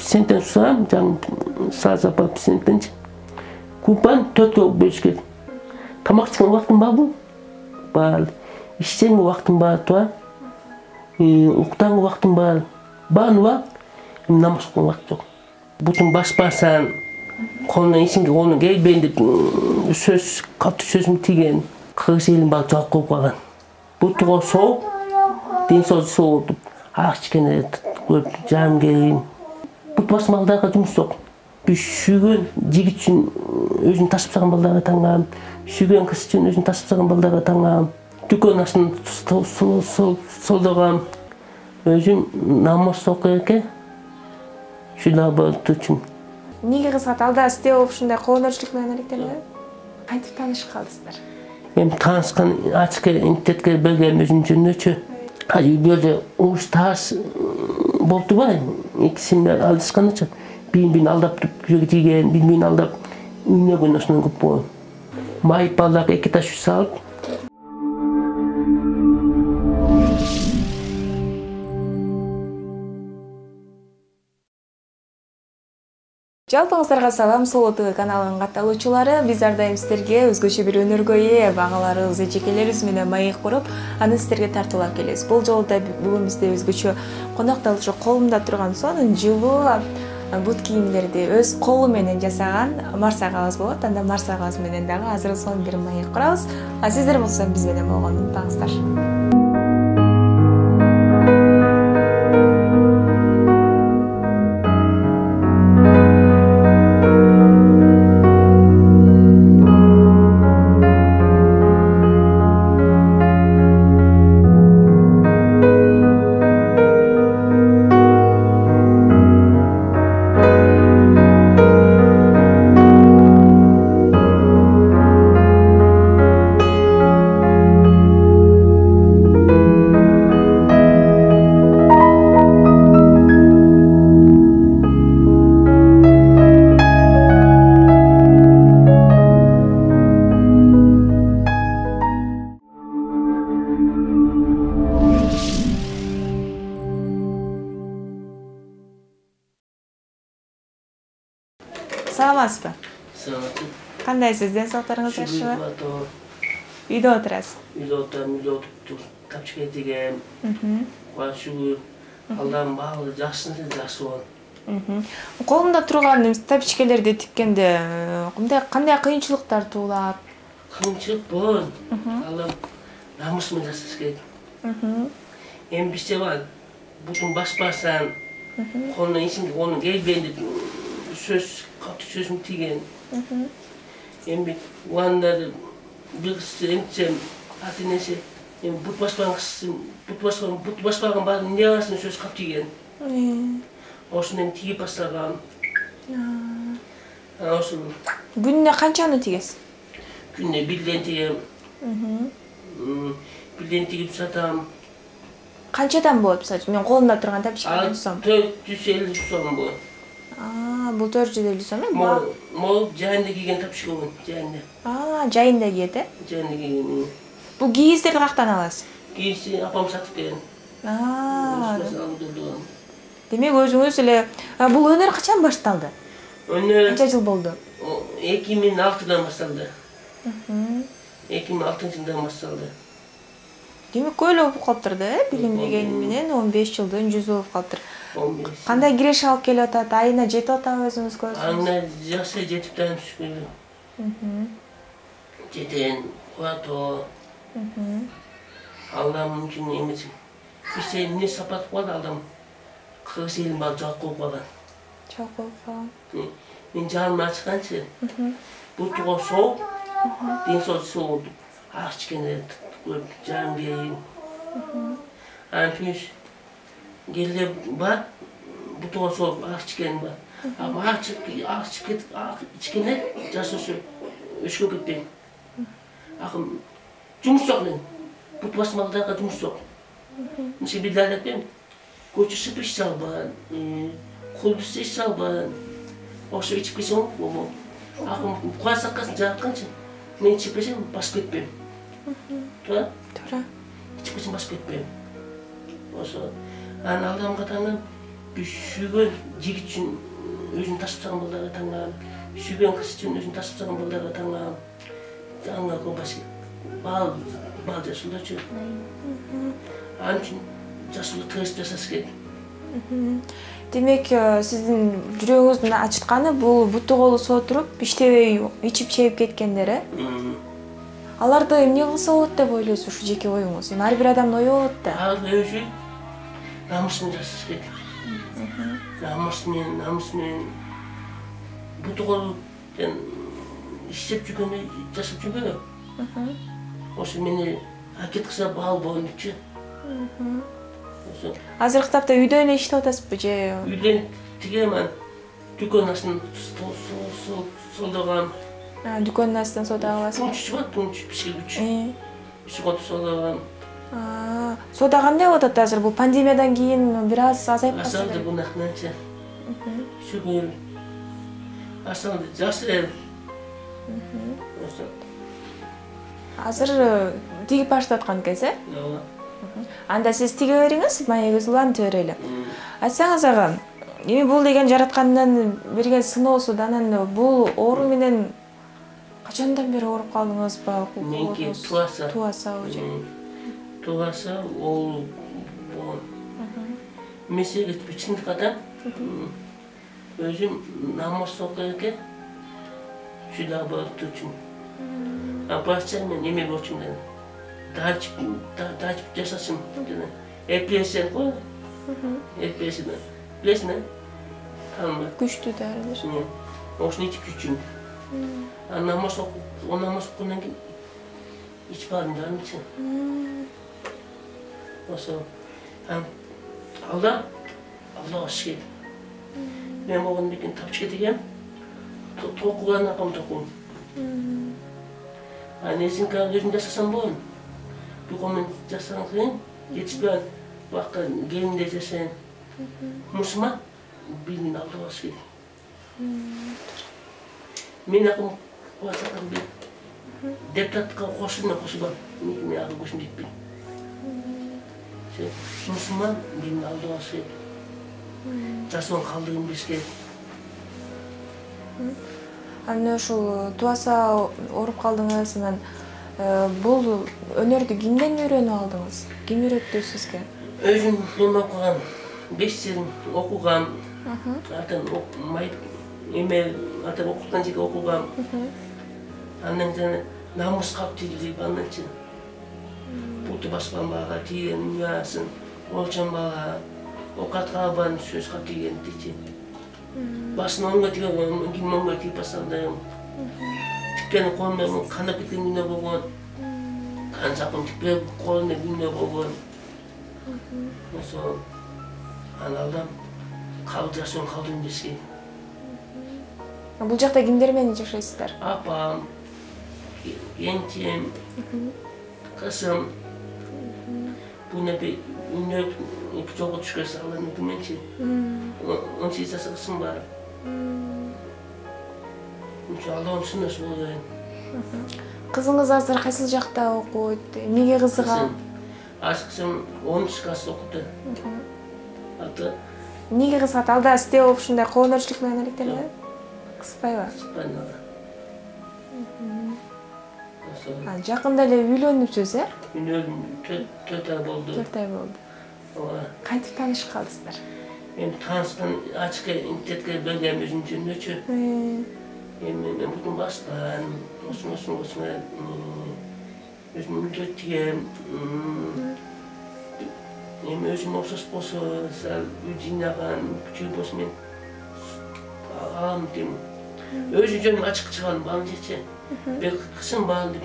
Pisiyentten susam, canım sağ apar pisiyentten. Kupan 4'e bölüşken. Tamak çıkan vaktim var bu. Var. İşten vaktim var tuğa. Uqtan vaktim var. Bağın var. Namaz kılın vakti yok. Bütün basparsan, koluna içinge onu gel ben de söz, katı sözüm tigen. Kırgız elin bağ cevap koyup kalgan. Bu tuğa soğuk, den soğuk. Ağçkene görüp canım geleyim. Bu basmaldaga жұмыс жоқ. Біз сүйген жігіт үшін өзін тасып салған балдарға таңғам, сүйген қыз үшін өзін тасып салған балдарға таңғам, дүкен астын солдағам, өзім намаз оқырке, шүлі болды үшін. Неге қызғат алда істе болып шындай қолөнершілік менен әрекеттенді? Қайтып танышып қалдыңыздар? Мен танысқан ачыққа интернетке білген өзім жүрнөчү. Үйдерде уыз тас болыпты бар, ikisinden aldışkanı için birin aldap yüreği tigen, birin aldap ünlü günüsünün köp boyun. Mayıp ballarga 2 taş su salıp. Жалпыңыздарга салам, Соло ТВ каналынын катталуучулары. Биз ар дайым сиздерге өзгөчө бир өнөргө ээ багаларыбыз, эжекелерибиз менен маек куруп, аны сиздерге тартуулап келебиз. Бул жолу да бүгүн бизде өзгөчө конокто ушу колумда турган сонун жылуу бут кийимдерди өз колу менен жасаган Марс агабыз болот. Анда Марс агабыз менен дагы азыр сонун бир маек курабыз. А сиздер болсо биз менен болгонду унутпаңыздар. Саламатсызбы? Саламатсыз. Кандайсыз? Денсаулыктарыңыз жакшыбы? Үйдө отурасыз? Үйдө отуруп тапчык этиген. Куа шүгүр. Алдан баалы жакшы болот. Колунда турган тапчыкелерди тиккенде кандай кыйынчылыктар туулат? Кыйынчылык болот. Алдан намыс менен жасаш керек. Эми бизде бар. Бутун баспасан, колуна ичинде onu келбейди söz, katı sözüm tigen. Emin ulanları bir kısım atinesi, but başbakan bazı niyasını söz katı tigen. Osundan tigi başlagan. Osun. Gününe kançanı tigesiz? Gününe birden tigem. Birden tigip satam. Kançadan болот misal? Men колумда турган тапчыкты сом. 450 сом болот. Бул 450 сом эми? Мол жайында кийген тапчык болот, жайында. Жайында кийет, э? Жайында кийген. Бул кийиздерди каяктан аласыз? Кийизи апам сатып берген. Демек өзүңүз эле бул өнөр качан башталды? Өнөр канча жыл болду? 2006-дан башталды. 2006-жылдан башталды. Демек көп болуп калыптыр да, билим дегени менен 15 жылдын 100 болуп калыптыр. Кандай киреш алып келип атат? Айына жетип атабы өзүңүз көрсөңүз? Айына жакшы жетип атам шүгүр. Жетен, куато. Алдан мүмкүн эмес. Бизде эмне сапат кылат алдым. Кыргыз элин баары жок коюп калган. Жок коюп калган. Мен жаным ачканчы. Бул туга соок, ден соок, ачкене көрүп жаным келейин. Антүш келе бар, бул туга соок ачкене бар. Ама ачкене жасоосу өшкө кетпейт. Акым жұмыс жоқ мен. Бут басмалдарға жұмыс жоқ. Неше билдер айтпаймын. Көчү сыпып иш салбан, колбусты иш салбан. Ошо ичип кетсем болмок. Акым куа саккасын жаратканчы, мен ичип кетсем басып кетпейм. Туура? Туура. Ичип кетсем басып кетпейм. Ошо анын алдам катаны Sүйген жігіт үшін өзін тасып салған балдарға таңнағам. Sүйген қыз үшін өзін тасып салған балдарға таңнағам. Жаңа көбасы бал жасылда жүр. Анын үшін жасылы тест жасасы керек. Демек, сіздің жүрегіңіздің ачытканы бул буту колу сотуруп, иштебей, ичип чейип кеткендер, Аларды эмне кылса болот деп ойлойсуз, ушу жеке оюңуз? Ар бир адамдын ою болот да. Ал өзү намысын жасасы керек. Намысымен буту колу иштеп жүргөндө жасап жүрбөйбү? Ошо мени акет кылса бал боюнчу. Азыркы тапта үйдө эле иштеп атасызбы же? Үйдөн тигем дүкөн астын солдогам. Дүкөндүн астынан соода аласызбы? Тунч пиширүүчү. Ишкот солдогам. Соода кандай болуп атат азыр? Бул пандемиядан кийин бир аз азайып калды. Азалды бунакча. Шүгүр. Асалды жасы. Азыр тигип баштап аткан кезде? Анда сиз тиге бериңиз, маегиз улан төрөлө. Айтсаңыз ага, эми бул деген жараткандан берген сыноосу, анан бул оору менен качандан бери ооруп калдыңызбы? Менки туаса ол болгон. Месеге чындык адам. Өзүм намаз окуйт экен. Шуда болуп үчүн. Апарча мен эме болчумун деп. Дачып жасасым деп. Эпилесия кой. Эпилесия. Билесиң? Күчтүү дарылар. Ошону ичип күчүн. Намаз окугандан кийин ичип алганчы. Ошо Аллах шүкүр. Мен болгон бекин тапчы кетем. Токуган акам токум. Несин өзүм жасасам болот. Букомун жасасаң кыйын, жетишпей бакка келинде жасайын. Мусулман билин Аллах шүкүр. Мен акым кылсам бир депутатка кошулбам. Мен акым көчүм жетпейт. Мусулман билин Аллах шүкүр. Жасын калдыгын билиш керек. Аны ушул туаса ооруп калдыңыз, анан бул өнөрдү кимден үйрөнүп алдыңыз? Ким үйрөттү сизге? Өзүм мен окугам, 5 жыл окугам. Атан окуткан жерге окугам. Андан жана намыс каптилдип андан буту баспанбага тийген уясын, олчонбага, окатка албан сөз кап тийген дечи. Басын оңго тиген, ким оңго тиіп басандайым. Тиккен колумда канап кеткен күнө болгон. Кан сапым тикпей колумда күнө болгон. Ошо аналдам калдырсын калдым деске. Бул жакта кимдер менен жашайсыздар? Апам, энчем, кызым. Буна бир үнөп жолго түшкөн салган менчи. 18 жашар кызым бар. Аллахым сүннөсү болойн. Кызыңыз азыр кайсыл жакта окуйт? Эмнеге кызыгат? Кызым 10 класста окупту. Эмнеге кызыгат? Алда сизде болуп ушундай коонорчулук менен алектенеби? Кызыкпайбы? Жакында эле үйлөнүпсүз, Үйлөнүп 4 ай болду. 4 ай болду. Кантип таанышып калдыңыздар? Мен таанышкан ачык интернетке бөлгөм өзүнчө. Мен бутун баскан, өзүм үйдө тигем. Өзүм окшош болсо, сал үй жыйнаган, күчүү болсо мен алам дейм. Өзү жөнүм ачык чыган балчы. Бек кысым бал деп.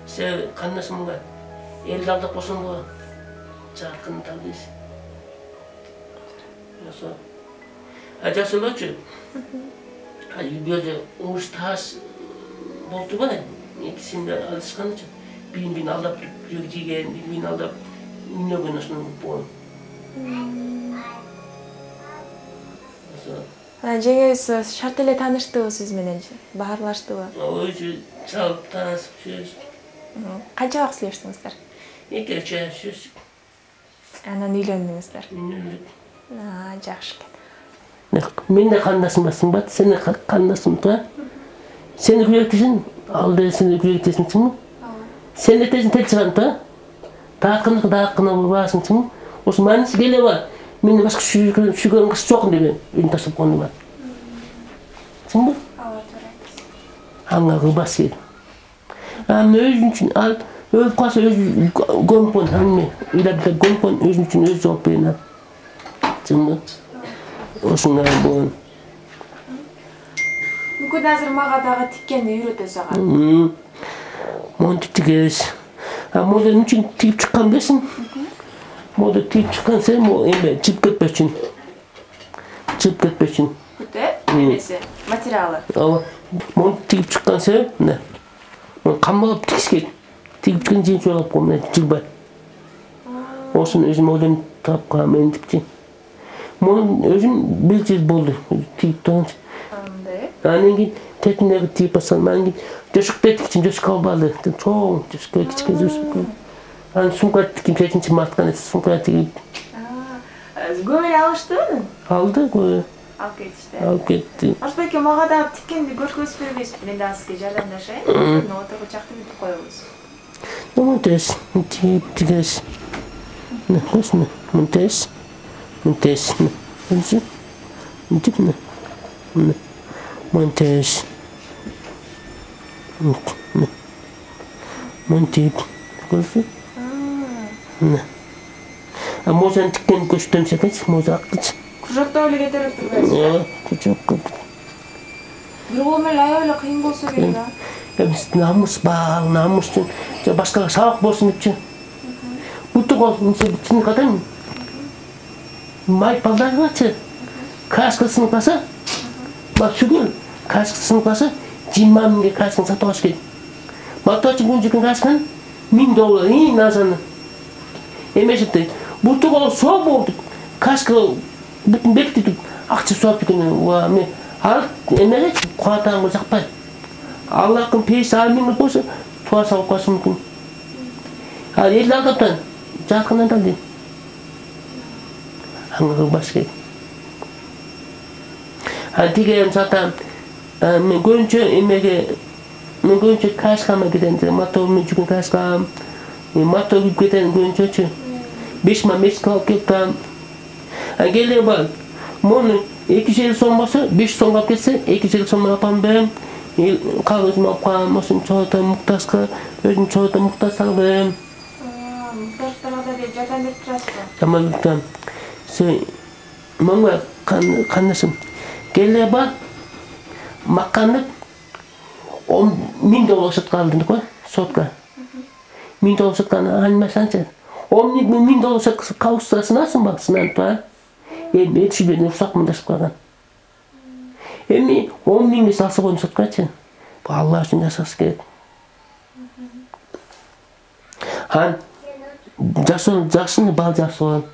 Се кандасымга элди алдап болсоң го жаркын табыс. Ошо. Ажасылочу. Үйдө уш таш болду ба? Экисинде алышканчы. Бин алдап жүрөк жеген, бин алдап үнөгөн ошону болгон. Жеңиңиз шарт эле тааныштыбы сиз менен? Баарлаштыбы? Өзү чалып таанышып жүрөбүз. Канча убакыт сүйлөштүңүздөр? 2-3 ай сүйлөштүк. Анан үйлөндүңүздөр. Жакшы. Мен де қандасым басым бат, сен де қандасым тұра. Сен үкіректесің, алды сен үкіректесің чың? Сен де тезін тел шыған тұра. Даққына басың чың? Осы мәнісі келе бар. Мен де басқа шүгерін қыс жоқын деген үйін тасып қонды бар. Чың ба? Аңға қылбас еді. Өзің үшін ал, өліп қалса өзі гонпон, аңме. Үйләбді гонпон өзің үшін өз жауап берін ал. Чың ба? Осындай болын. Мүмкін әзір мағадағы тіккенді үйреті саған? Монды тігеріс. Мода үшін тігіп шыққан бесін? Мода тігіп шыққан сәй, жіп кетпешін. Жіп кетпешін. Күті? Немесі? Материалы? Монды тігіп шыққан сәй, қамбалап тігіскен. Тігіп шыққан жен соғап қоймын, жібай. Осын өзім одан тап қағам, мен тіпті. Мұның өзім бір жер болды, тиіп тұрғаншы. Анен кейін тәтіндегі тиіп басқан, анен кейін жөшікті тіксін, жөшік албады. Çoğun жөшікті кішкен жөшік. Анен сұңқа тіккен тәтінші мартқан есі, сұңқа тікейіп. Көмел алышты оның? Алды көмел. Алып кетішті? Алып кетті. Аршбайке мағадағы тіккенді көркөз бербейсіз, мен де азызге жардамдашайын. Отырғы жақты бүйтіп қойыңыз. Мұнтес, тиіп тігес. Осыны, мұнтес. Montes, ne? Montes, ne? Montes. Ne? Montes. Görüyorsun? Ne? Mozan tıkken koştum sepet, mozak kıç. Kucakta öyle getirip durmayız. Ya, kucak kıç. Bir olmayla ayağı kıyım bolsa gerek ha? Ya biz namus bağlı, namus için. Başka sağlık bolsun için. Butuk olsun, için kadar mı? Май балдарға кашка сынықласа, бақ шүгіл, кашка сынықласа, 20 мыңға кашканы сатып алыш керек. Бақта үшін күн жүкен кашканы $1000 ең назаны. Емешітті, бұлты қолы соң болды, кашка бүтін бекті түп, ақчы соғып екенен, мен алып емелет, қуатаңғы жақпай. Аллахын пейсі алмеңіз болса, туа сауып қасы мүмкін. Ал елді алдаптан, жатқынан дал дейін. Аңғы бас керек. Тегерім сатам, мен көрінше емеге, мен көрінше кашқама кетен, мотормен жүген кашқам, мотор күйіп кетен көрінше 5 мың месік алып кеттім. Келе бар, мұны 250 сом болса, 500 сом алып кетсе, 250 сомын апам бәрім, қал өзім алып қам, осым çoğuта мұқтасқа, өзім çoğuта мұқтас алдым. Мұқтастарға да жардам беріп тұрасыз ба? Жаман бұқтам. Мұңға қандасым. Келе бар, маққанып, $1000 сатқа алдым қой, сотқа. $1000 сатқаны алмасанша. $1000 сатқа қауысыра сынасың ба, сынанып бар. Ет шүбені ұсақ мұндасып қалған. Мен 10.000 салсы қойын сатқачы. Бұл Алла үшін жасасы керек. Жасыны бал жақсы olan.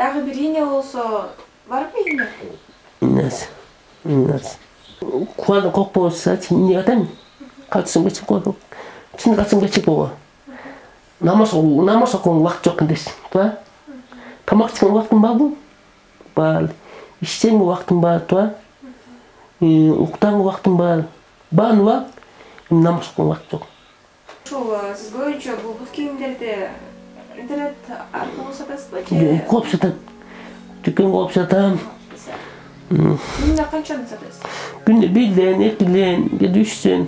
Дағы бір ине olsa var mı iğne? İğnesi. Kuvadan koq bolsa, iğne atan. Qatsın geçip qoyup. Çin qatsın geçip qoyup. Namaz okuyan vaqt жоқ desin. Tamaq çıkan vaqtın var bu? Var. İşten vaqtın var. Uqtan vaqtın var. Ban var. Namaz okuyan vaqt жоқ. Siz boyunca bu kiyimlerde internet arqылы сатасыз ба? Qo'yib sataman. Дүкен qo'yib sataman. Günde qanchani sotasiz? Günde 1'den, 2'den, 3'den.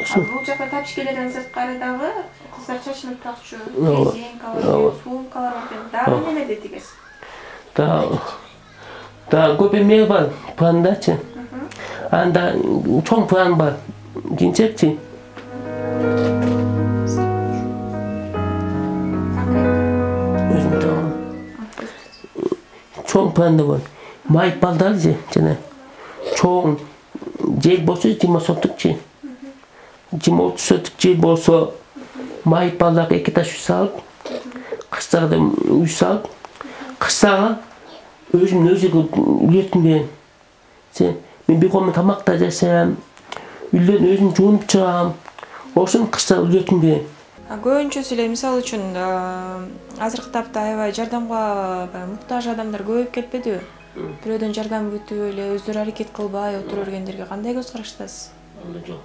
Бұл жақта тапшкелерден сыртқарыдағы қыздар шашынып тақшы, резинкалар, сумкалар бар. Дағы немеде тігесіз? Дағы көпемек бар, пландачы. Анда чоң план бар, жинчекчи. Çoğun planda var. Mayıp baldalı jana. Çoğun jel bolsa 20 sotuk jel. 20-30 sotuk jel bolsa mayıp baldalı 2 taş üs alıp, kışlarda üs alıp, kıştaga özümün özüge üretim beren. Men bir ko'ma tamakta jasayam, uydan özüm junup chiqam. Oşun kışta üretim beren. Көбүнчөсү эле мисалы үчүн азыркы тапта аябай жардамга муктаж адамдар көбөйүп кетпедиби? Бирөөдөн жардам күтүп эле өздөрү аракет кылбай отура бергендерге кандай көз караштасыз? Жок.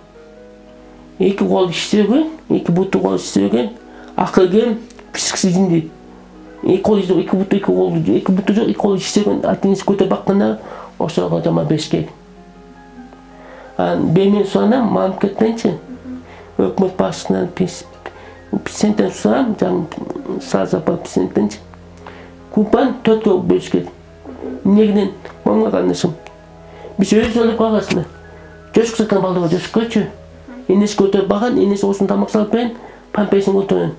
Эки кол иштебеген, эки буту кол иштебеген, акыл кем, психикасы жинди. Эки кол иштебеген, эки буту жок, эки кол иштебеген, ата-энеси көтөрүп бакканда ошого жаман бериш керек. Мен суранам, мамлекеттенчи, өкмөт башчысынан президенттен сурам, сазапа президенттенчи. Купаны 4-кө бөлүш керек. Негиден мамга кандашым. Биз өз ойлоп калгансыздар. Жөшүк саткан балдарга жөшүккөчү. Энеси көтөрүп баган, энеси осун тамак салып берген, памперсин көтөрөн.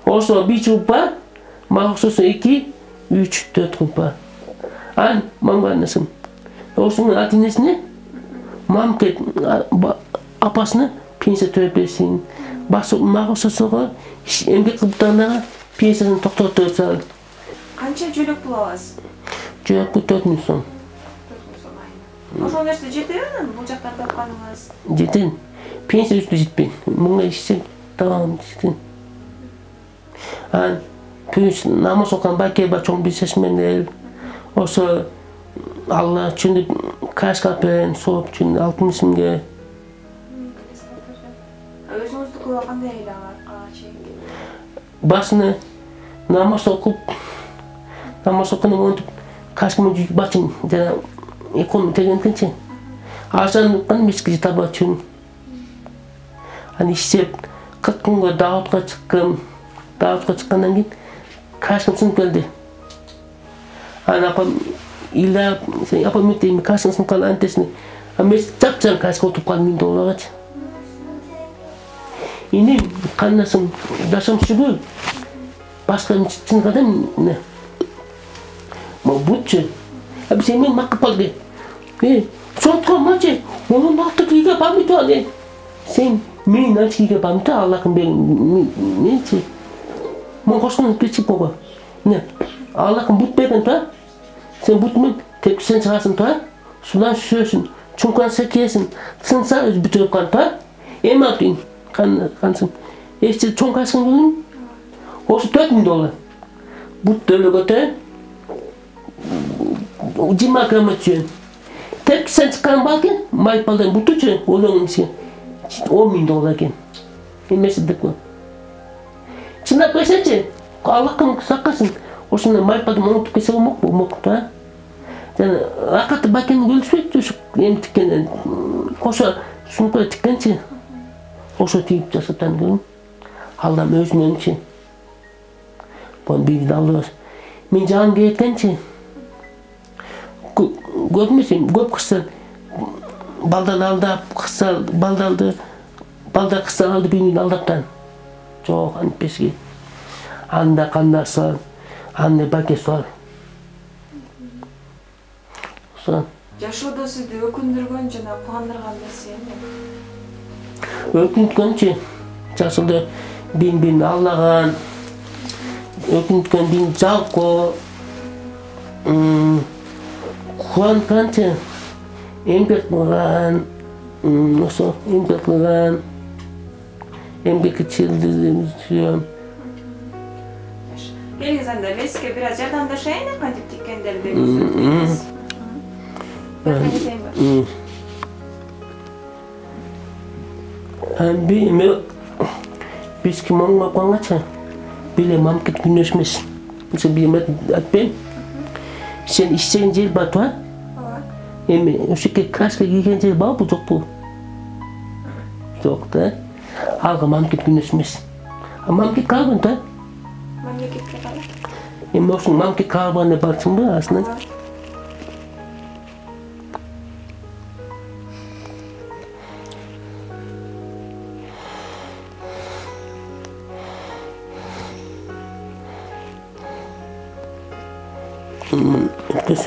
Ошо бир купа, мага окшосо 2, 3, 4 купа. Мамга кандашым. Осунун ата-энесине мамке апасына пенсия төлөп берсин. Мага окшосого эмгек кылыптарына пенсиясын токтотуп салып. Канча жөлөк пул аласыз? Жөлөккө 4000 сом. Ошол нерсе жетеби бул жактан тапканыңыз? Жетен. Пенсия үстү жетпейт. Мынга ишсем табам жетен. Пүнч намаз окуган байке бар чоң бизнесмендер. Ошо Алла үчүн кашка берен соп үчүн 60 сомго. Өзүңүздүкү кандай айлага чейин? Басына намаз окуп, намаз окуган монтип кашкамын жүйүп бачын жана экон тегенкенчи. Ажаныккан мешке таба үчүн. Иштеп 40 күнгө Даутка чыккам. Даутка чыккандан кийин кашкам сынып келди. Апам Ила, апам мектеби кашкам сынып калды антесине. Мен жапжан кашка отуруп калдым $1000. Эне кандасым дашам шүгүл. Башка чын адам не? Бутчу. Биз мен макып калды. Сотко мачы, onun altı kıyıga pamito ne? Sen men altı kıyıga pamito Allah'ın benim ne çi? Mon koşkun keçip baba. Ne? Allah'ın but bergen ta. Sen butmen tek sen çıkarsın ta. Sulan şösün. Çunkan sekesin. Sınsa öz bütürüp kan ta. Ematın kansın. İşte çunkarsın bulun. Osu $4000. But dölügöte 20 gram atıyorsun. Tek sen çıkan balken, maypaldan butucu, onun için $10.000 ken. Emesi dıklı. Çındak başlayıcı, Allah'ın sakasın. O şimdi maypaldan unutup kese olmak bu, da. Yani akatı baken gülüşmek düşük, em tikkenden. Koşa sunukla tikkençi. Oşa tiyip jasatan gülüm. Allah'ım özünün için. Bu bir dalıyoruz. Men canım gerekkençi. Görmesem, göp kısa baldan aldı, kısa baldaldı, balda kısa aldı bir aldaptan. Çok anpesgi. Anda kandasa, anda bakes var. Son. Жашоодо сизди өкүндүргөн жана кубандырган нерсе эмне? Өкүнткөнчү жашоодо бин аллаган, өкүнткөн бин жалко, кубантканчы эмгек кылган, ошо эмгек кылган, эмгекке чыгып келиңиз анда меске бир аз жардамдашайын кантип тиккендерди көрсөтүңүз. Biz kim olmak anlatsa bile mamket güneşmez. Mesela bir atben. Sen işten yer batı var. O şekilde kaçka giyken yer var bu çok bu. Çok da. Halka mamket güneşmez. Mamket kalbın da. Mamket kalbın. Olsun mamket kalbın baksın bu aslında. Kız.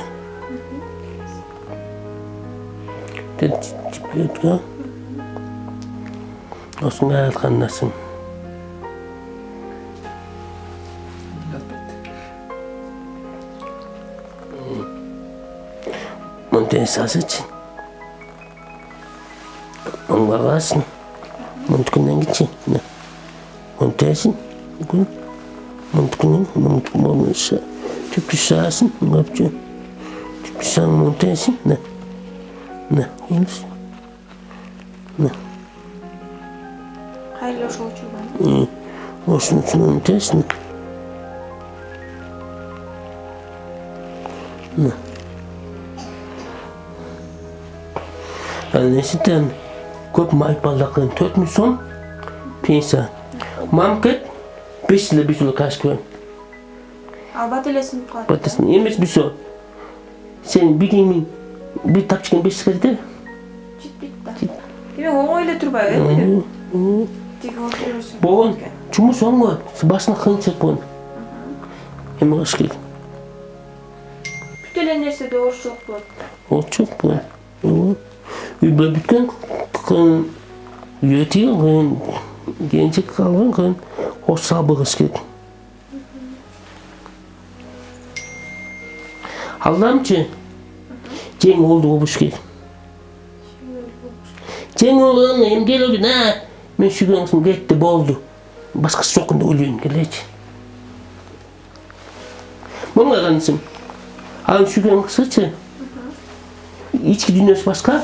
Çıkıyor. Olsun gayet kanlasın. Monten sazıç. Onun babasın. Montkından gidecek. Montesin. Bugün montkünün montkünün tüpü sağsın. Ne yapacağım? Tüpü sağ montesin. Ne? Ne? Olsun. Ne? Hayırlı olsun. Olsun için montesin. Ne? Nesitten köp maypalakın 4.000 son pensa. Mamket 5 yıl bir yıl kaç koyun. Albat elesin kaldı. Batasın emes bir so. Sen bir gün bir tapçıkın 5 yıl dedi. Ciddi. Demek oğuyla turbay öyle. Tek oturuyorsun. Boğun cumus olma. Başına kınçık boğun. Hemen hoş geldin. Bütülen nerse de oruç yok bu. O çok boğun. Böyle bütün kın yötüyor kın gencek kalın kın hoş sabıkız geldin. Allah'ımcı Cem oldu o buş geldin. Cem oğlum hem gel oğlum ha. Ben şu gün gitti boldu. Başkası sokunda ölüyorum geleci. Bana kanısın. Ağam şu gün kısaca. İçki dünyası başka.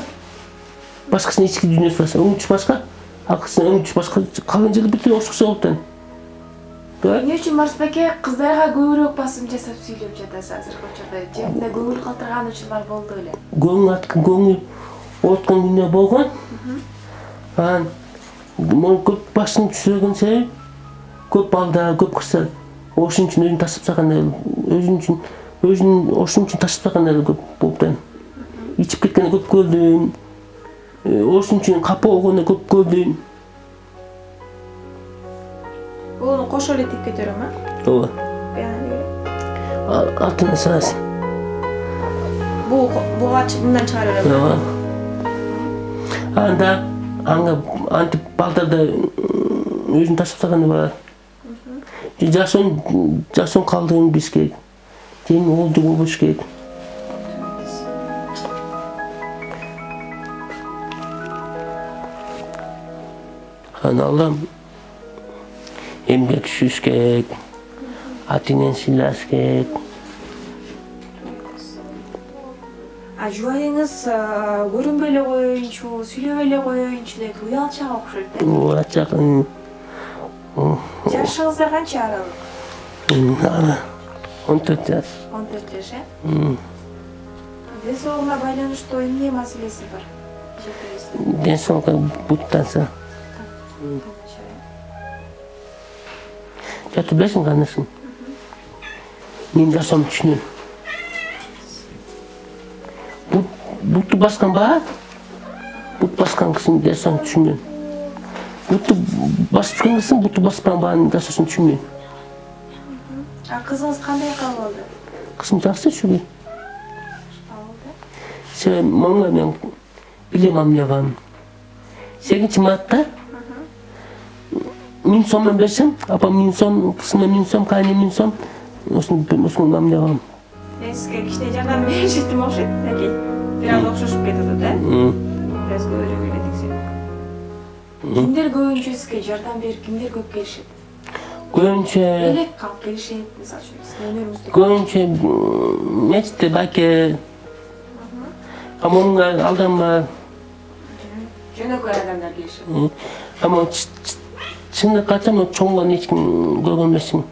Başkasının içki dünyası başka. Onun başka. Haklısın onun başka. Kalınca da bütün oşuksa oltan. Ne için Marsbeke kızlarga göğürük basım jasap söyleyip жатасыз азыр көчөдө. Жемде көңүл калтырган учурлар болду эле. Көңүл отқан дүние болған. Көп басын түсірген себеп көп балдар, көп қыздар ошын үшін өзін тасып сақандар, өзін ошын үшін тасып сақандар көп болыптан. Ичіп кеткенде көп көрдім. Ошын үшін қапа болғанда көп көрдім. Bunu koş öyle tek ediyorum ha? Ola. Yani Altına sağsın. bu ağaç bundan çıkarıyorum. Ola. Anga antip baldarda özün tasıp sağanı var. Jason kaldığım biz gerek. Senin oldu bu boş gerek. Allah'ım emgek süskek, atinen silaskek. Ajwayыңыз көрүнбөй эле коеюнчу, сүйлөбөй эле коеюнчу деп уялчак окшойт да. Уялчак. Жашыңызда канча аралык? 14 жаш. 14 жаш, э? Ден соолугуна байланыштуу эмне маселеси бар? Ден соолукка буттанса. Жатып билесиң канысың. Мен жасам түшүнөм. Бутты басқан ба? Бут басқан кісін жасам түшүнөм. Бутты басқан кісін бутты басқан бааны жасасын түшүнөм. Кызыңыз кандай кабыл алды? Кызым жакшы шүгүр. Себеби мамла мен билем амлягам. 8 мартта 1000 сомдон берсем, апам 1000 сом, кызыма 1000 сом, кайным 1000 сом, осуну амлягам. Сизге кичине жардам беришиптим окшойт, Аке. Бирок окшошуп кетип да? Бираз көбүрөөк эле текшерип. Кимдер көбүнчө сизге жардам берип, кимдер көп келишет? Көбүнчө Элек калып келишет, мисалы үчүн, сиздин өнөрүңүздү. Көбүнчө мечитте баке. Амонга алданма. Жөнөкөй адамдар келишет. Ама чындык айтсам, чоңгон эч ким көргөн эмесмин.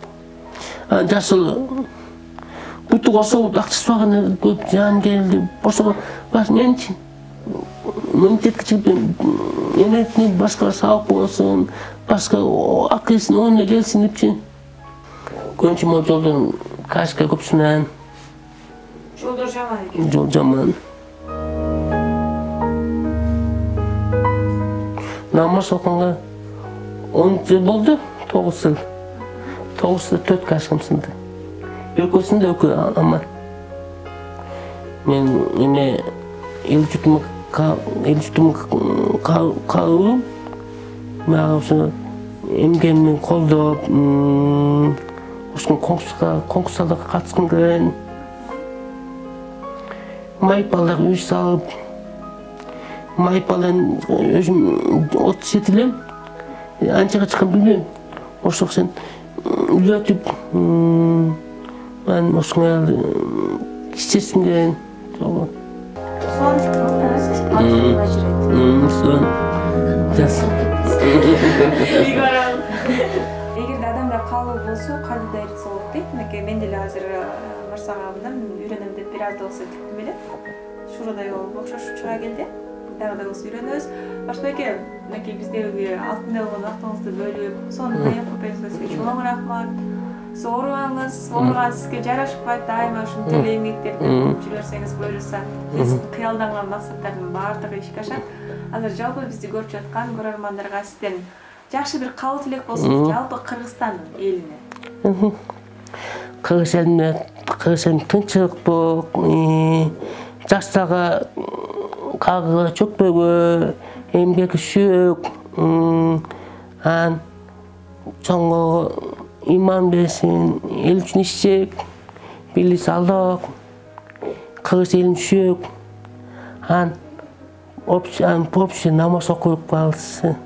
Жасыл буту косоп акчасы багана көп жан келди. Босо бас менчи. Мынтет энетни башка саап болсун, башка акысын оңуна келсин депчи. Көбүнчө могу жолдон кашка көпсүнөн. Жолдор жаман экен. Жол жаман. Намаз окуганга 10 жыл болду, 9 жыл. 9 жылда 4 кашкам сынды. Экөөсүндө экөө аман. Мен эме эл жутума кабылым. Мага ошо эмгемди колдоп, ошол конкурстарга катышкым келген. Майпалдар үй салып, майпалдан өзүм 37 элем. Анчага чыккан билбейм. ошо сен үйлөтүп мен ошоңа кичесиңден Son adımla жүрөт. son жас. Эгерде адамда калуу болсо кандай эритсе болот дейт. Мынакей мен деле азыр Мырсагамдан үйрөнөм деп бир аз да болсо диктим эле. Шурудай болуп окшошуп чыга келди. Дагы да болсо үйрөнөбүз. Башбеке, мынакей биздеги алтындай болгон убактыңызды бөлүп, сонун аяк көпөңүзгө сизге чоң рахмат. Сиз оорубаңыз, ооруган сизге жарашпайт, дайыма ушинтип эле эмгектерди кылып жүрсөңүз буюрса, сиз кыялданган максаттардын баардыгы ишке ашат. Азыр жалпы бизди көрүп жаткан көрөрмандарга сизден жакшы бир кабыл тилек болсун жалпы Кыргызстандын элине. Кыргыз элине тынччылыктуу, жаштарга кагыгы чөкпөгө, эмгекшүүк, чоңго иман берсин, эл үчүн иштеп, бийлик алдак, кыргыз элин сүйөк, общий намаз окуп калсын.